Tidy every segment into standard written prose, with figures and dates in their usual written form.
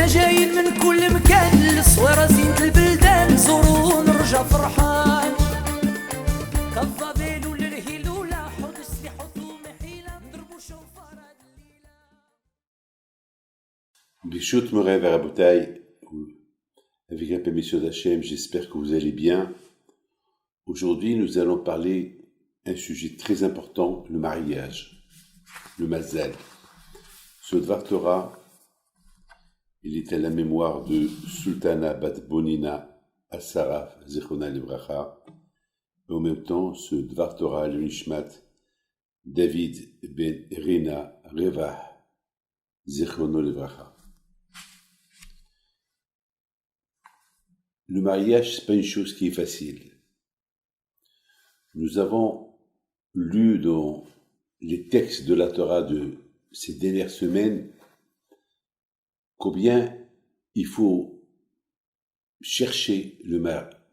حنا جايين من كل مكان للصويرة زينة البلدان زورو ونرجع فرحان كالضبيل وللهيلولة حرد السلاح وثوم حيلة نضربو شوفار هاد الليلة. Bishut Moreh Verabotai, avec la permission d'Hachem, j'espère que vous allez bien. Aujourd'hui, nous allons parler d'un sujet très important, le mariage, le Mazel. Ce Dvar Torah, il est à la mémoire de Sultana Bat Bonina Asaraf Zechrona Livracha, et en même temps, ce Dvar Torah, le Nishmat, David Ben Rina Revah Zechrono Livracha. Le mariage, c'est pas une chose qui est facile. Nous avons lu dans les textes de la Torah de ces dernières semaines combien il faut chercher le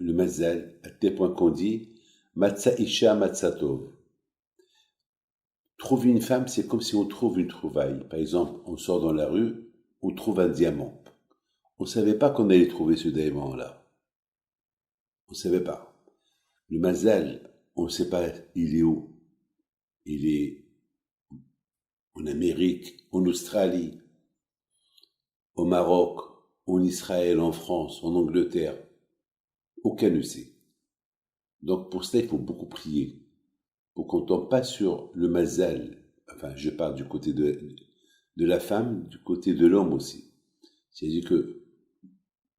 mazal, à tel point qu'on dit Matza Isha Matza Tov. Trouver une femme, c'est comme si on trouve une trouvaille. Par exemple, on sort dans la rue, on trouve un diamant. On ne savait pas qu'on allait trouver ce diamant-là. On ne savait pas. Le mazal, on ne sait pas il est où. Il est en Amérique, en Australie, au Maroc, en Israël, en France, en Angleterre. Aucun ne sait. Donc pour cela, il faut beaucoup prier. Pour qu'on ne tombe pas sur le mazal. Enfin, je parle du côté de la femme, du côté de l'homme aussi. C'est-à-dire que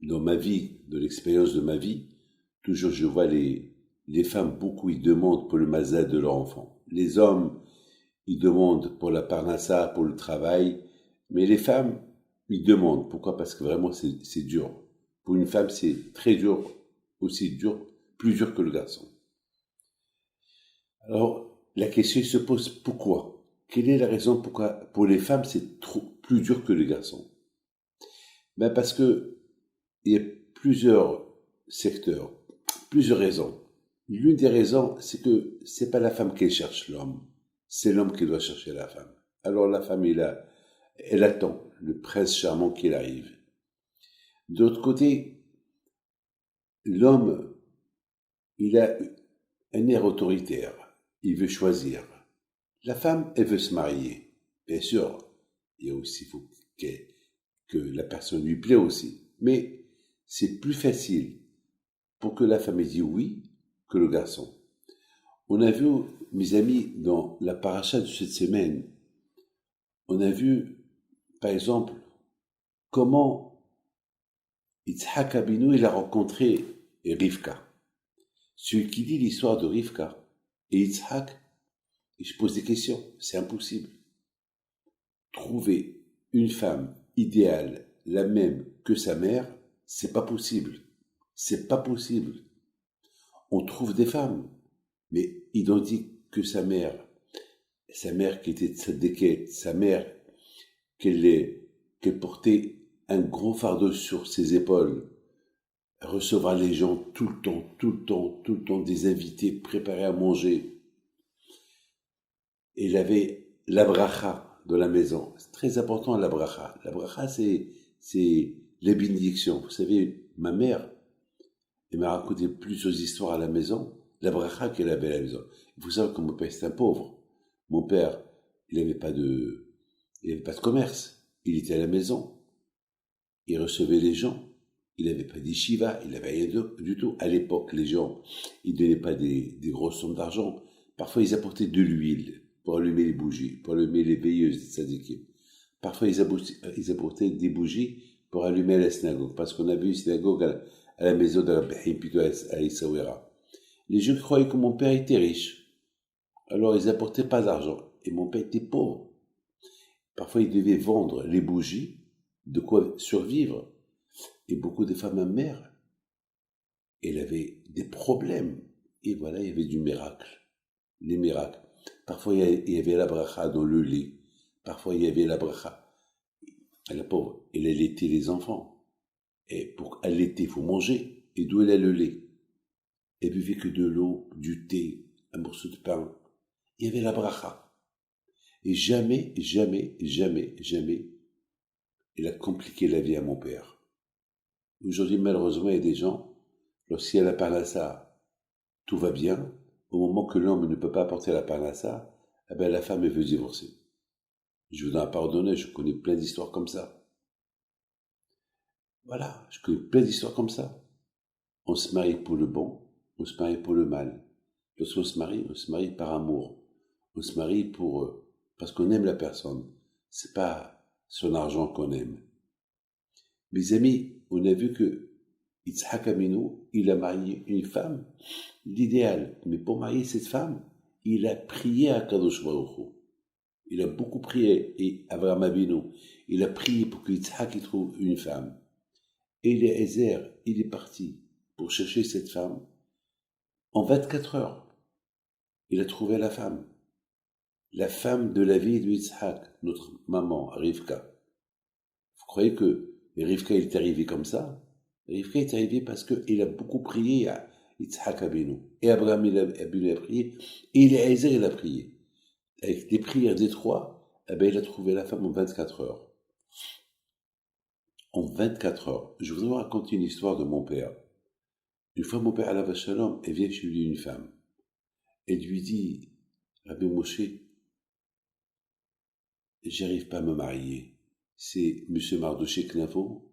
dans ma vie, dans l'expérience de ma vie, toujours je vois les femmes, beaucoup ils demandent pour le mazal de leur enfant. Les hommes, ils demandent pour la parnassa, pour le travail. Mais les femmes, ils demandent. Pourquoi? Parce que vraiment c'est dur. Pour une femme, c'est très dur, aussi dur, plus dur que le garçon. Alors, la question se pose, pourquoi? Quelle est la raison pourquoi pour les femmes c'est plus dur que les garçons? Ben parce que il y a plusieurs secteurs, plusieurs raisons. L'une des raisons, c'est que c'est pas la femme qui cherche l'homme, c'est l'homme qui doit chercher la femme. Alors la femme, elle attend le prince charmant qu'il arrive. D'autre côté, l'homme, il a un air autoritaire. Il veut choisir. La femme, elle veut se marier. Bien sûr, il y a aussi, il faut que la personne lui plaît aussi. Mais c'est plus facile pour que la femme ait dit oui que le garçon. On a vu, mes amis, dans la paracha de cette semaine, on a vu, par exemple, comment Yitzhak Abinu, il a rencontré Rivka. Celui qui dit l'histoire de Rivka et Yitzhak, et je pose des questions, c'est impossible. Trouver une femme idéale, la même que sa mère, c'est pas possible. C'est pas possible. On trouve des femmes, mais identiques que sa mère qui était tzadéket, sa mère qu'elle portait un gros fardeau sur ses épaules, recevra les gens tout le temps, des invités, préparés à manger. Et il avait la bracha de la maison. C'est très important, la bracha. La bracha, c'est les bénédictions. Vous savez, ma mère, elle m'a raconté plusieurs histoires à la maison, la bracha qu'elle avait à la maison. Il faut savoir que mon père, c'est un pauvre. Mon père, il n'avait pas de commerce. Il était à la maison. Il recevait les gens. Il n'avait pas d'yeshiva. Il n'avait rien du tout. À l'époque, les gens, ils ne donnaient pas des grosses sommes d'argent. Parfois, ils apportaient de l'huile pour allumer les bougies, pour allumer les veilleuses des tzadikim. Parfois, ils apportaient des bougies pour allumer la synagogue, parce qu'on avait une synagogue à la maison de la Bahim, plutôt à Essaouira. Les gens croyaient que mon père était riche. Alors, ils apportaient pas d'argent. Et mon père était pauvre. Parfois, il devait vendre les bougies, de quoi survivre. Et beaucoup de femmes mères, elle avait des problèmes. Et voilà, il y avait du miracle. Les miracles. Parfois, il y avait la bracha dans le lait. Parfois, il y avait la bracha. La pauvre, elle allaitait les enfants. Et pour allaiter, il faut manger. Et d'où elle a le lait? Elle buvait que de l'eau, du thé, un morceau de pain. Il y avait la bracha. Et jamais, il a compliqué la vie à mon père. Aujourd'hui, malheureusement, il y a des gens, lorsqu'il y a la parnassa, tout va bien. Au moment que l'homme ne peut pas apporter la parnassa, eh ben, la femme, elle veut divorcer. Je vous en ai pardonné, je connais plein d'histoires comme ça. Voilà, je connais plein d'histoires comme ça. On se marie pour le bon, on se marie pour le mal. Lorsqu'on se marie par amour. On se marie parce qu'on aime la personne. C'est pas son argent qu'on aime. Mes amis, on a vu que Yitzhak Aminu, il a marié une femme, l'idéal. Mais pour marier cette femme, il a prié à Kadosh Baruch Hu. Il a beaucoup prié, et Avraham Avinu, il a prié pour que Yitzhak trouve une femme. Et Eliezer, il est parti pour chercher cette femme. En 24 heures, il a trouvé la femme de la vie de Yitzhak, notre maman, Rivka. Vous croyez que Rivka est arrivée comme ça? Rivka est arrivée parce qu'il a beaucoup prié à Yitzhak Abinu. Et Abraham Abinu a prié, et Eliezer il a prié. Avec des prières des trois, eh ben, il a trouvé la femme en 24 heures. En 24 heures. Je voudrais vous raconter une histoire de mon père. Une fois, mon père, alav shalom, elle vient chez lui une femme. Elle lui dit, Rabbi Moshe, j'arrive pas à me marier. C'est M. Mardoché Knavo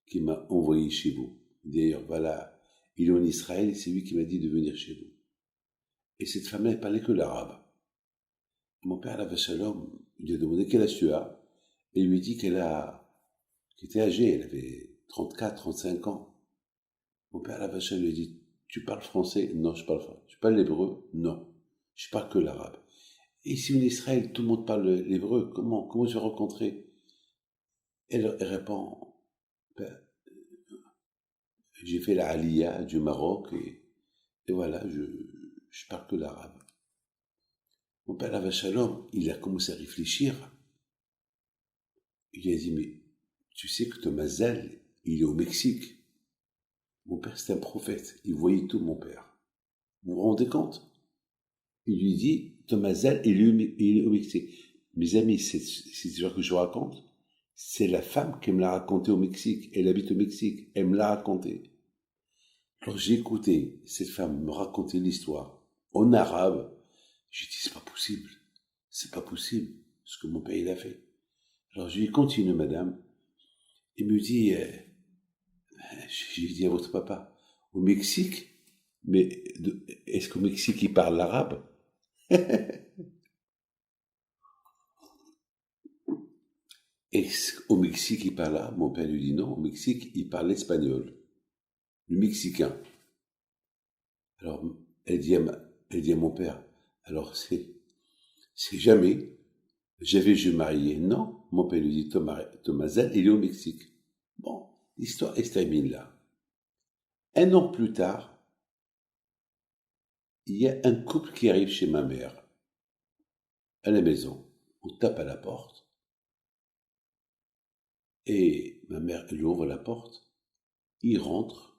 qui m'a envoyé chez vous. D'ailleurs, voilà, il est en Israël et c'est lui qui m'a dit de venir chez vous. Et cette femme-là, elle parlait que l'arabe. Mon père, alav shalom, il lui a demandé quel âge tu as. Et il lui dit qu'elle était âgée, elle avait 34, 35 ans. Mon père, alav shalom, lui a dit, tu parles français? Non, je parle français. Tu parles l'hébreu? Non, je parle que l'arabe. Et ici en Israël, tout le monde parle l'hébreu. Comment je vais rencontrer? Elle répond, ben, j'ai fait la Aliyah du Maroc et voilà, je parle que l'arabe. Mon père, alav shalom, il a commencé à réfléchir. Il a dit, mais tu sais que Thomas Zell, il est au Mexique. Mon père, c'est un prophète. Il voyait tout, mon père. Vous vous rendez compte? Il lui dit, Thomas Zell, il est au Mexique. Mes amis, c'est histoire que je vous raconte. C'est la femme qui me l'a raconté au Mexique. Elle habite au Mexique. Elle me l'a raconté. Alors j'ai écouté cette femme me raconter l'histoire en arabe. J'ai dit, c'est pas possible. C'est pas possible ce que mon père il a fait. Alors je lui continue, madame. Il me dit, j'ai dit à votre papa, au Mexique, mais est-ce qu'au Mexique il parle l'arabe? Est-ce qu'au Mexique il parle l'arabe? Mon père lui dit non, au Mexique il parle l'espagnol, le mexicain. Alors elle dit à mon père, alors c'est jamais, je marié. Non, mon père lui dit, Thomas Zell, il est au Mexique. Bon, l'histoire elle se termine là. Un an plus tard, il y a un couple qui arrive chez ma mère, à la maison. On tape à la porte. Et ma mère, elle ouvre la porte. Il rentre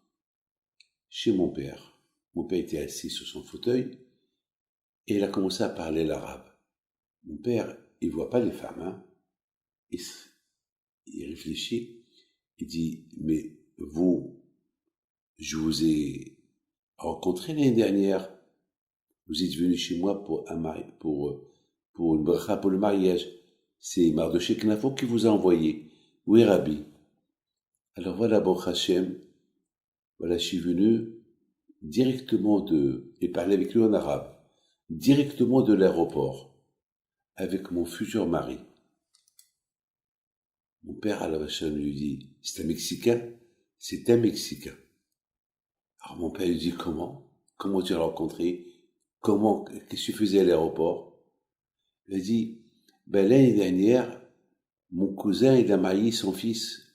chez mon père. Mon père était assis sur son fauteuil. Et elle a commencé à parler l'arabe. Mon père, il voit pas les femmes, hein. Il réfléchit. Il dit, mais vous, je vous ai rencontré l'année dernière. Vous êtes venu chez moi pour une bracha, pour le mariage. C'est Mardoché Knafo qui vous a envoyé. Oui, Rabbi. Alors voilà, Baruch Hashem. Voilà, je suis venu directement et parler avec lui en arabe. Directement de l'aéroport. Avec mon futur mari. Mon père, alav Hashem, lui dit, c'est un Mexicain? C'est un Mexicain. Alors mon père lui dit, comment tu l'as rencontré? Qu'est-ce que tu faisais à l'aéroport? Il a dit, l'année dernière, mon cousin, il a marié son fils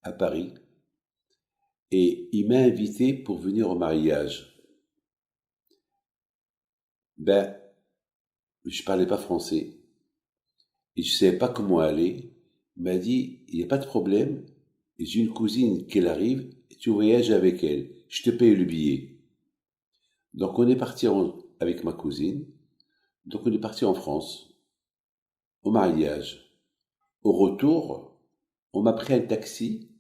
à Paris. Et il m'a invité pour venir au mariage. Je parlais pas français. Et je savais pas comment aller. Il m'a dit, il n'y a pas de problème. J'ai une cousine qui arrive, et tu voyages avec elle. Je te paye le billet. Donc on est parti avec ma cousine. Donc on est parti en France. Au mariage. Au retour, On m'a pris un taxi,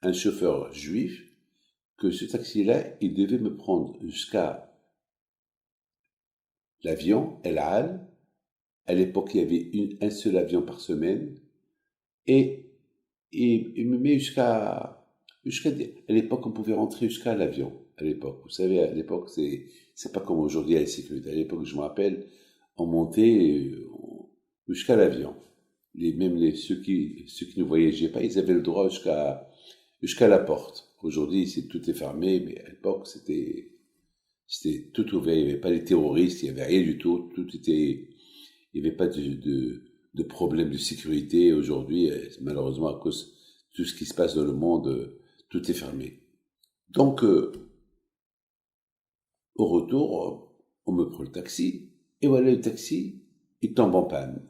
un chauffeur juif, que ce taxi-là, il devait me prendre jusqu'à l'avion, El Al. À l'époque, il y avait un seul avion par semaine. Et il me met à l'époque, on pouvait rentrer jusqu'à l'avion. À l'époque, vous savez, à l'époque, c'est pas comme aujourd'hui à la sécurité. À l'époque, je me rappelle, on montait jusqu'à l'avion. Ceux qui ne voyageaient pas, ils avaient le droit jusqu'à la porte. Aujourd'hui, tout est fermé, mais à l'époque, c'était tout ouvert. Il n'y avait pas les terroristes, il n'y avait rien du tout. Il n'y avait pas de problème de sécurité. Aujourd'hui, malheureusement, à cause de tout ce qui se passe dans le monde, tout est fermé. Donc, au retour, on me prend le taxi, et voilà, le taxi, il tombe en panne.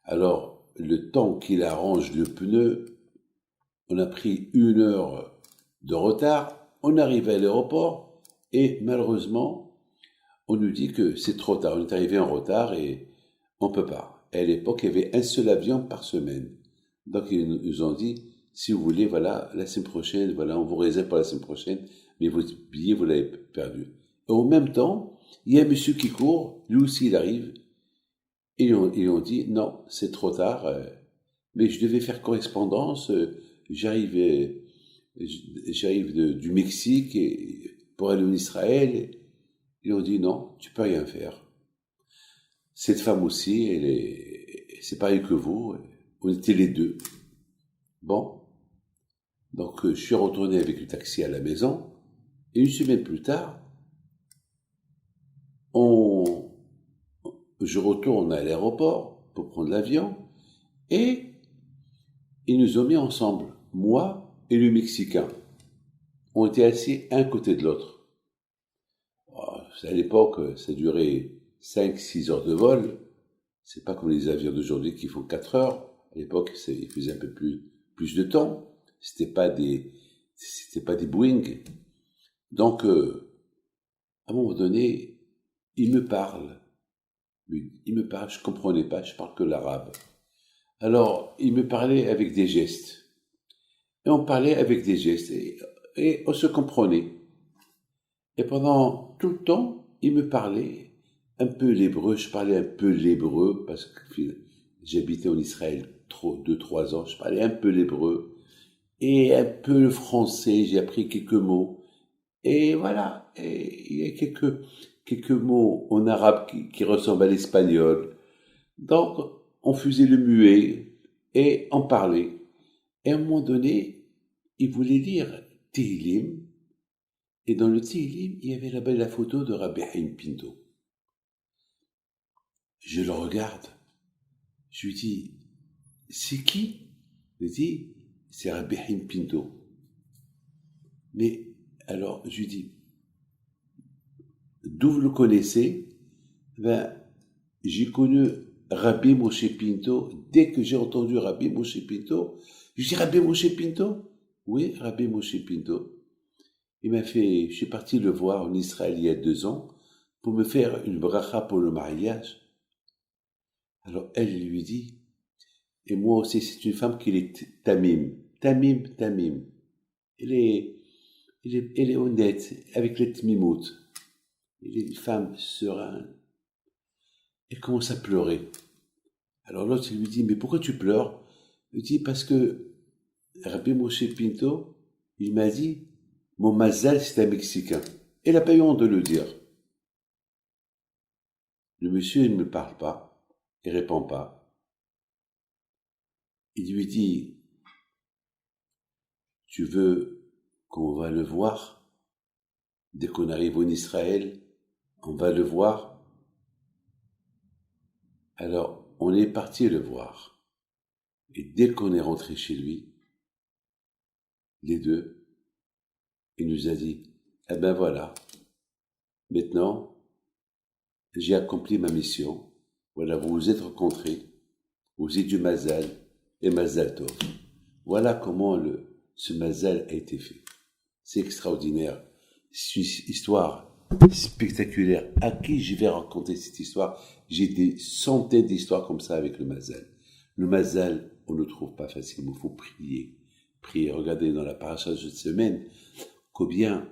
Alors, le temps qu'il arrange le pneu, on a pris 1 heure de retard, on arrive à l'aéroport, et malheureusement, on nous dit que c'est trop tard, on est arrivé en retard et on peut pas. Et à l'époque, il y avait un seul avion par semaine. Donc, ils nous ont dit, si vous voulez, voilà, la semaine prochaine, voilà, on vous réserve pour la semaine prochaine, mais votre billet, vous l'avez perdu. Et en même temps, il y a un monsieur qui court, lui aussi, il arrive, et ils ont dit, non, c'est trop tard, mais je devais faire correspondance, j'arrive du Mexique pour aller en Israël. Ils ont dit, non, tu peux rien faire. Cette femme aussi, c'est pareil que vous, on était les deux. Bon, donc je suis retourné avec le taxi à la maison, et 1 semaine plus tard, je retourne à l'aéroport pour prendre l'avion, et ils nous ont mis ensemble, moi et le Mexicain. On était assis un côté de l'autre. À l'époque, ça durait 5-6 heures de vol. C'est pas comme les avions d'aujourd'hui qui font 4 heures. À l'époque, ils faisaient un peu plus de temps. C'était pas des Boeing. Donc, à un moment donné, il me parle, je comprenais pas, je parle que l'arabe. Alors, il me parlait avec des gestes. Et on parlait avec des gestes. Et on se comprenait. Et pendant tout le temps, il me parlait un peu l'hébreu. Je parlais un peu l'hébreu parce que j'habitais en Israël 2-3 ans. Je parlais un peu l'hébreu et un peu le français. J'ai appris quelques mots. Et voilà. Et il y a quelques mots en arabe qui ressemblent à l'espagnol. Donc, on faisait le muet et on parlait. Et à un moment donné, il voulait lire Tehillim. Et dans le Tehillim, il y avait là-bas la photo de Rabbi Haim Pinto. Je le regarde. Je lui dis, c'est qui? Il me dit, c'est Rabbi Haim Pinto. Mais alors, je lui dis, d'où vous le connaissez? J'ai connu Rabbi Moshe Pinto. Dès que j'ai entendu Rabbi Moshe Pinto, je dis, Rabbi Moshe Pinto? Oui, Rabbi Moshe Pinto. Je suis parti le voir en Israël il y a 2 ans pour me faire une bracha pour le mariage. Alors elle lui dit, et moi aussi, c'est une femme qui est tamim. Elle est honnête, avec les tmimout. Elle est une femme sereine. Elle commence à pleurer. Alors l'autre, il lui dit, mais pourquoi tu pleures? Il dit, parce que Rabbi Moshe Pinto, il m'a dit, mon mazal, c'est un Mexicain. Elle n'a pas eu honte de le dire. Le monsieur, il ne me parle pas. Il ne répond pas. Il lui dit, tu veux qu'on va le voir? Dès qu'on arrive en Israël, on va le voir. Alors, on est parti le voir. Et dès qu'on est rentré chez lui, les deux, il nous a dit, eh ben voilà, maintenant, j'ai accompli ma mission. Voilà, vous vous êtes rencontrés, vous êtes du Mazal et Mazal Tov. Voilà comment ce Mazal a été fait. C'est extraordinaire. C'est une histoire spectaculaire. À qui je vais raconter cette histoire? J'ai des centaines d'histoires comme ça avec le Mazal. Le Mazal, on ne trouve pas facilement. Il faut prier. Prier. Regardez dans la paracha de cette semaine, combien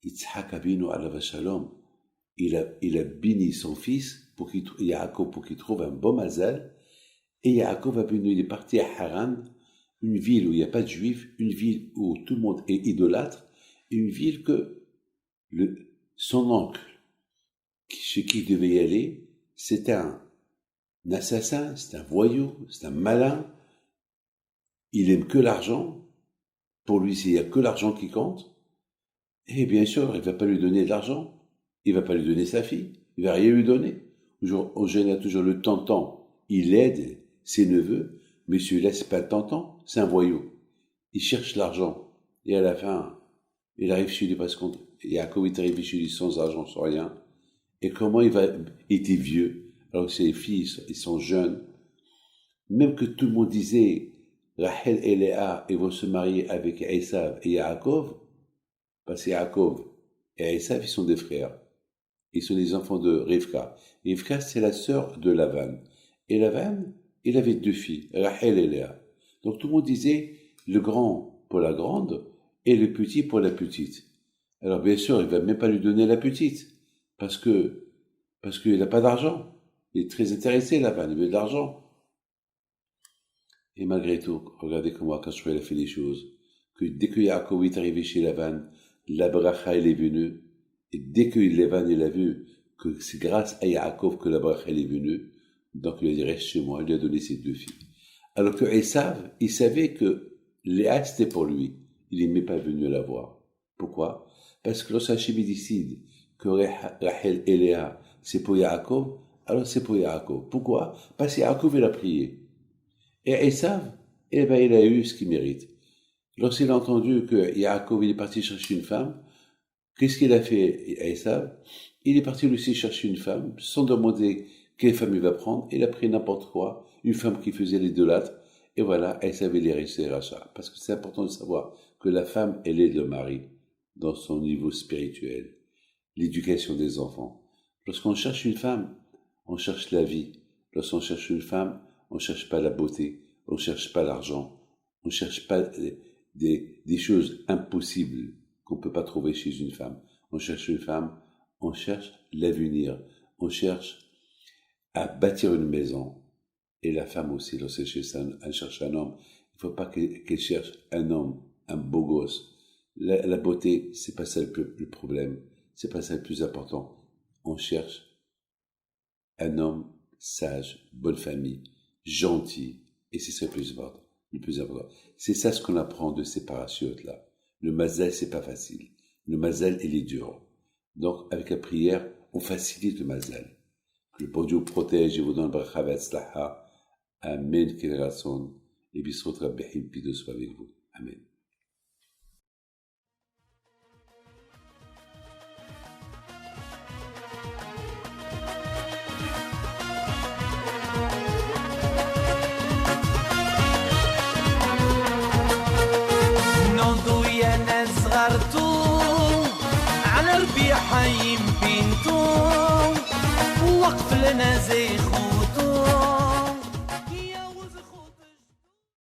Yitzhak Avinu alav shalom, il a béni son fils Yaakov pour qu'il trouve un bon mazal. Et Yaakov Avinu, il est parti à Haran, une ville où il n'y a pas de juifs, une ville où tout le monde est idolâtre, une ville que son oncle, chez qui il devait y aller, c'était un assassin, c'est un voyou, c'est un malin. Il aime que l'argent. Pour lui, il n'y a que l'argent qui compte. Et bien sûr, il ne va pas lui donner de l'argent. Il ne va pas lui donner sa fille. Il ne va rien lui donner. Au Gêne a toujours le tantan. Il aide ses neveux, mais celui-là, c'est pas un tantan, c'est un voyou. Il cherche l'argent. Et à la fin, il arrive chez lui parce qu'on... Yaakov est arrivé chez lui sans argent, sans rien. Et comment il était vieux, alors que ses filles, ils sont jeunes. Même que tout le monde disait, Rachel et Léa, ils vont se marier avec Esav et Yaakov, parce que Yaakov et Esav, ils sont des frères. Ils sont les enfants de Rivka. Et Rivka, c'est la sœur de Lavan. Et Lavan, il avait 2 filles, Rachel et Léa. Donc tout le monde disait, le grand pour la grande et le petit pour la petite. Alors bien sûr, il ne va même pas lui donner la petite, parce qu'il n'a pas d'argent. Il est très intéressé, Lavan, il veut de l'argent. Et malgré tout, regardez comment Akashua a fait les choses. Que dès que Yaakov est arrivé chez Lavan, la bracha elle est venue. Et dès que Lavan il a vu que c'est grâce à Yaakov que la bracha elle est venue, donc il a dit reste chez moi, il lui a donné ses 2 filles. Alors que Esav, il savait que Léa c'était pour lui. Il n'aimait pas venir la voir. Pourquoi? Parce que lorsque Hachem décide que Rachel et Léa c'est pour Yaakov, alors c'est pour Yaakov. Pourquoi? Parce que Yaakov il a prié. Et Esav, il a eu ce qu'il mérite. Lorsqu'il a entendu que Yaakov il est parti chercher une femme, qu'est-ce qu'il a fait Esav? Il est parti lui aussi chercher une femme, sans demander quelle femme il va prendre. Il a pris n'importe quoi, une femme qui faisait l'idolâtre. Et voilà, Esav il est resté rachat. Parce que c'est important de savoir que la femme, elle aide le mari dans son niveau spirituel. L'éducation des enfants. Lorsqu'on cherche une femme, on cherche la vie. Lorsqu'on cherche une femme, on ne cherche pas la beauté, on ne cherche pas l'argent, on ne cherche pas des choses impossibles qu'on ne peut pas trouver chez une femme. On cherche une femme, on cherche l'avenir, on cherche à bâtir une maison. Et la femme aussi, lorsqu'elle cherche un homme, il ne faut pas qu'elle cherche un homme, un beau gosse. La beauté, c'est pas ça le problème, c'est pas ça le plus important. On cherche un homme sage, bonne famille, gentil, et c'est ça le plus important. C'est ça ce qu'on apprend de ces parachutes-là. Le mazal, c'est pas facile. Le mazal, il est dur. Donc, avec la prière, on facilite le mazal. Que le bon Dieu protège et vous donne bracha v'atzlaha. Amen, Kérason. Et Bisrot Rabbihim, puis de soit avec vous. Amen. على ربيع حيم بنتو وقف لنا زي خو